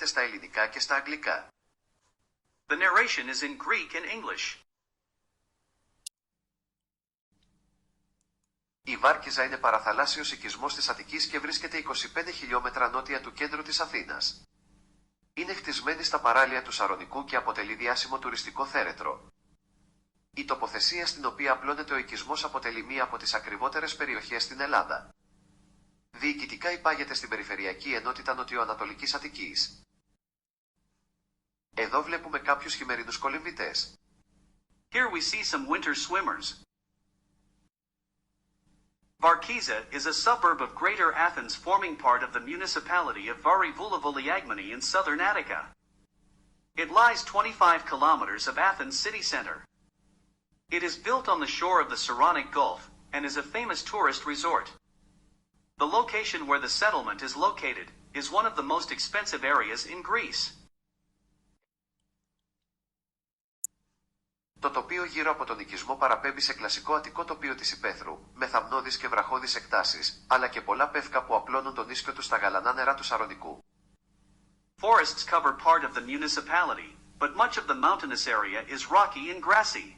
γίνεται στα ελληνικά και στα αγγλικά. The narration is in Greek and English. Η Βάρκιζα είναι παραθαλάσσιος οικισμός της Αττικής και βρίσκεται 25 χιλιόμετρα νότια του κέντρου της Αθήνας. Είναι χτισμένη στα παράλια του Σαρονικού και αποτελεί διάσημο τουριστικό θέρετρο. Η τοποθεσία στην οποία απλώνεται ο οικισμός αποτελεί μία από τις ακριβότερες περιοχές στην Ελλάδα. Διοικητικά υπάγεται στην Περιφερειακή Ενότητα Νοτιοανατολικής Αττικής. Εδώ βλέπουμε κάποιους χειμερινούς κολυμβητές. Here we see some winter swimmers. Varkiza is a suburb of Greater Athens forming part of the municipality of Varkiza in southern Attica. It lies 25 kilometers of Athens city center. It is built on the shore of the Saronic Gulf, and is a famous tourist resort. The location where the settlement is located, is one of the most expensive areas in Greece. Το τοπίο γύρω από τον οικισμό παραπέμπει σε κλασικό αττικό τοπίο της υπαίθρου, με θαμνώδεις και βραχώδεις εκτάσεις, αλλά και πολλά πεύκα που απλώνουν τον ίσιο του στα γαλανά νερά του Σαρονικού. Forests cover part of the municipality, but much of the mountainous area is rocky and grassy.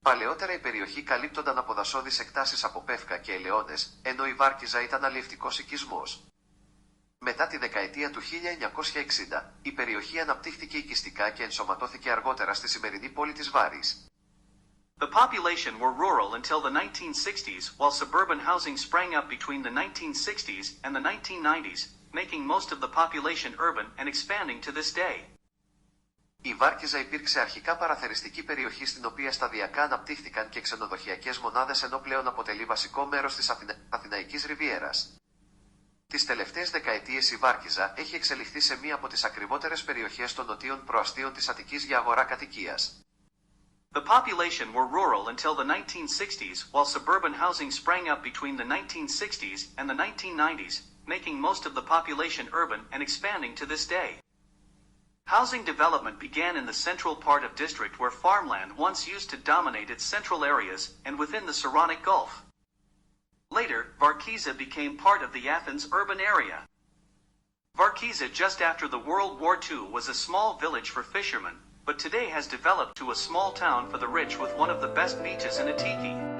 Παλαιότερα η περιοχή καλύπτονταν από δασώδεις εκτάσεις από πεύκα και ελαιώνες, ενώ η Βάρκιζα ήταν αλλιευτικός οικισμός. Μετά τη δεκαετία του 1960, η περιοχή αναπτύχθηκε οικιστικά και ενσωματώθηκε αργότερα στη σημερινή πόλη της Βάρης. The population were rural until the 1960s, while suburban housing sprang up between the 1960s and the 1990s, making most of the population urban and expanding to this day. Η Βάρκιζα υπήρξε αρχικά παραθεριστική περιοχή στην οποία σταδιακά αναπτύχθηκαν και ξενοδοχειακές μονάδες, ενώ πλέον αποτελεί βασικό μέρος της Αθηναϊκής Ριβιέρας. Τις τελευταίες δεκαετίες η Βάρκιζα έχει εξελιχθεί σε μία από τις ακριβότερες περιοχές των νοτίων προαστίων της Αττικής για αγορά κατοικίας. The population were rural until the 1960s, while suburban housing sprang up between the 1960s and the 1990s, making most of the population urban and expanding to this day. Housing development began in the central part of district where farmland once used to dominate its central areas and within the Saronic Gulf. Later, Varkiza became part of the Athens urban area. Varkiza just after the World War II was a small village for fishermen, but today has developed to a small town for the rich with one of the best beaches in Attiki.